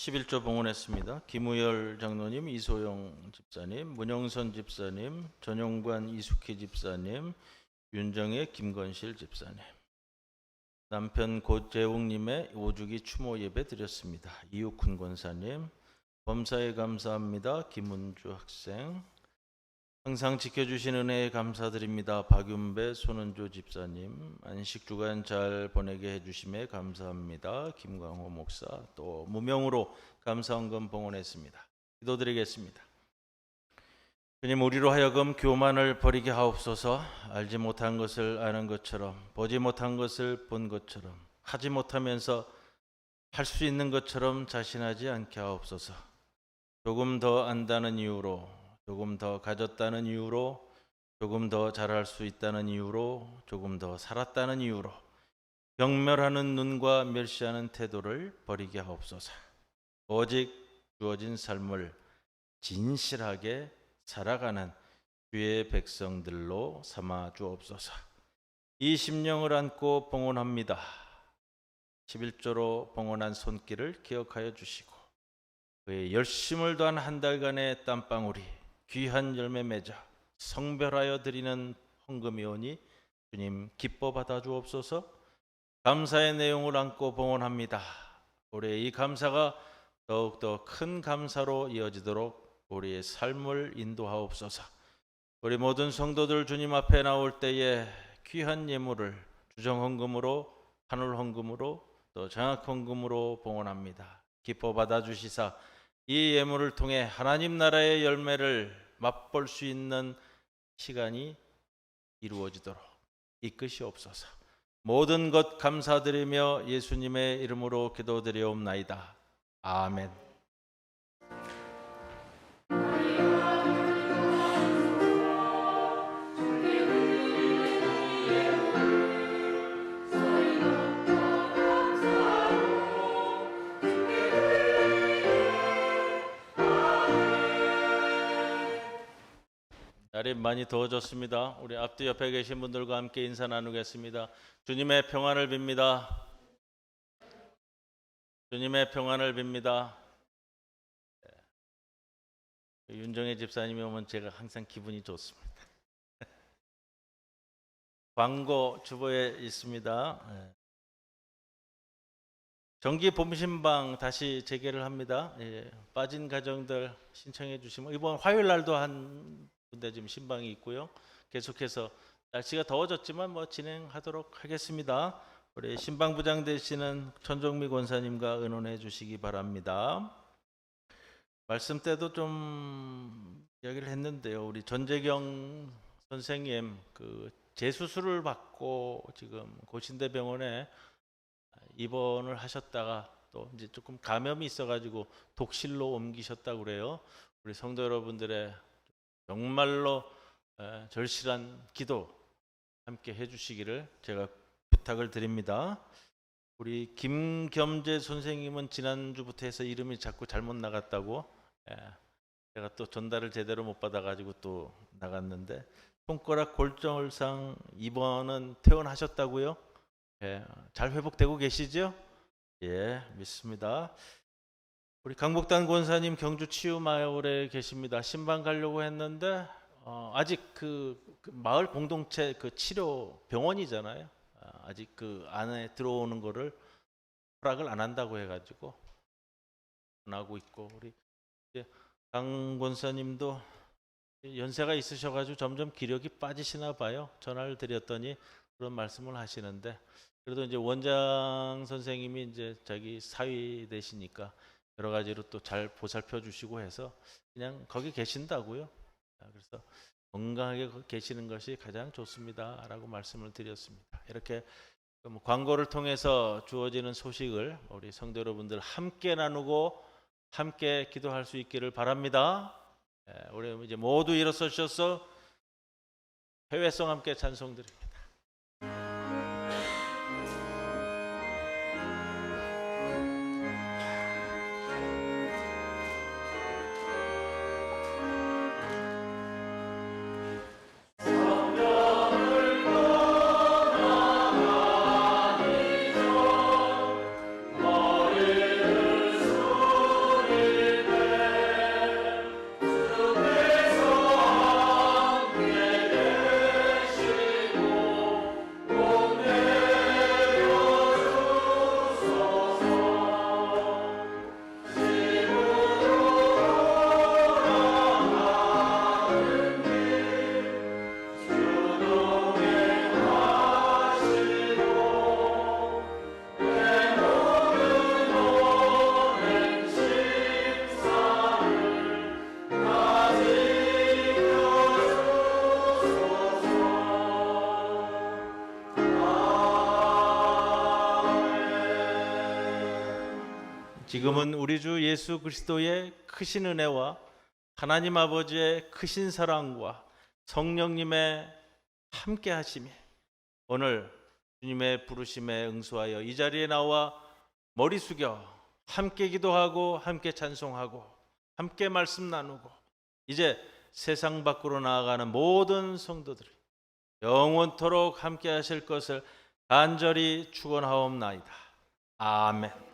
11조 봉헌했습니다. 김우열 장로님, 이소영 집사님, 문영선 집사님, 전용관 이숙희 집사님, 윤정혜 김건실 집사님. 남편 고재웅님의 5주기 추모 예배 드렸습니다. 이육훈 권사님, 범사에 감사합니다. 김은주 학생, 항상 지켜주신 은혜에 감사드립니다. 박윤배 손은조 집사님, 안식 주간 잘 보내게 해주심에 감사합니다. 김광호 목사, 또 무명으로 감사헌금 봉헌했습니다. 기도드리겠습니다. 주님, 우리로 하여금 교만을 버리게 하옵소서. 알지 못한 것을 아는 것처럼, 보지 못한 것을 본 것처럼, 하지 못하면서 할 수 있는 것처럼 자신하지 않게 하옵소서. 조금 더 안다는 이유로, 조금 더 가졌다는 이유로, 조금 더 잘할 수 있다는 이유로, 조금 더 살았다는 이유로 경멸하는 눈과 멸시하는 태도를 버리게 하옵소서. 오직 주어진 삶을 진실하게 살아가는 주의 백성들로 삼아 주옵소서. 이 심령을 안고 봉헌합니다. 11조로 봉헌한 손길을 기억하여 주시고 그의 열심을 더한 한 달간의 땀방울이 귀한 열매 맺어 성별하여 드리는 헌금이오니 주님 기뻐 받아 주옵소서. 감사의 내용을 안고 봉헌합니다. 올해 이 감사가 더욱더 큰 감사로 이어지도록 우리의 삶을 인도하옵소서. 우리 모든 성도들 주님 앞에 나올 때에 귀한 예물을 주정헌금으로, 하늘헌금으로, 또 장학헌금으로 봉헌합니다. 기뻐 받아 주시사 이 예물을 통해 하나님 나라의 열매를 맛볼 수 있는 시간이 이루어지도록 이끄시옵소서. 모든 것 감사드리며 예수님의 이름으로 기도드리옵나이다. 아멘. 날이 많이 더워졌습니다. 우리 앞뒤 옆에 계신 분들과 함께 인사 나누겠습니다. 주님의 평안을 빕니다. 주님의 평안을 빕니다. 윤정혜 집사님이 오면 제가 항상 기분이 좋습니다. 광고 주보에 있습니다. 정기 봄신방 다시 재개를 합니다. 빠진 가정들 신청해 주시면 이번 화요일 날도 한 군데 지금 신방이 있고요. 계속해서 날씨가 더워졌지만 진행하도록 하겠습니다. 우리 신방부장 되시는 천정미 권사님과 의논해 주시기 바랍니다. 말씀 때도 좀 이야기를 했는데요. 우리 전재경 선생님 재수술을 받고 지금 고신대병원에 입원을 하셨다가 또 이제 조금 감염이 있어가지고 독실로 옮기셨다고 그래요. 우리 성도 여러분들의 정말로 절실한 기도 함께 해주시기를 제가 부탁을 드립니다. 우리 김겸재 선생님은 지난주부터 해서 이름이 자꾸 잘못 나갔다고 제가 또 전달을 제대로 못 받아가지고 또 나갔는데 손가락 골절상 입원은 퇴원하셨다고요? 잘 회복되고 계시죠? 예, 믿습니다. 우리 강복단 권사님 경주 치유마을에 계십니다. 신방 가려고 했는데 아직 그 마을 공동체 치료 병원이잖아요. 아직 그 안에 들어오는 거를 허락을 안 한다고 해가지고 안 하고 있고 우리 강 권사님도 연세가 있으셔가지고 점점 기력이 빠지시나 봐요. 전화를 드렸더니 그런 말씀을 하시는데 그래도 이제 원장 선생님이 이제 자기 사위 되시니까 여러 가지로 또 잘 보살펴 주시고 해서 그냥 거기 계신다고요. 그래서 건강하게 계시는 것이 가장 좋습니다라고 말씀을 드렸습니다. 이렇게 광고를 통해서 주어지는 소식을 우리 성도 여러분들 함께 나누고 함께 기도할 수 있기를 바랍니다. 우리 이제 모두 일어서셔서 회외성 함께 찬송드립니다. 지금은 우리 주 예수 그리스도의 크신 은혜와 하나님 아버지의 크신 사랑과 성령님의 함께 하심이 오늘 주님의 부르심에 응수하여 이 자리에 나와 머리 숙여 함께 기도하고 함께 찬송하고 함께 말씀 나누고 이제 세상 밖으로 나아가는 모든 성도들이 영원토록 함께 하실 것을 간절히 축원하옵나이다. 아멘.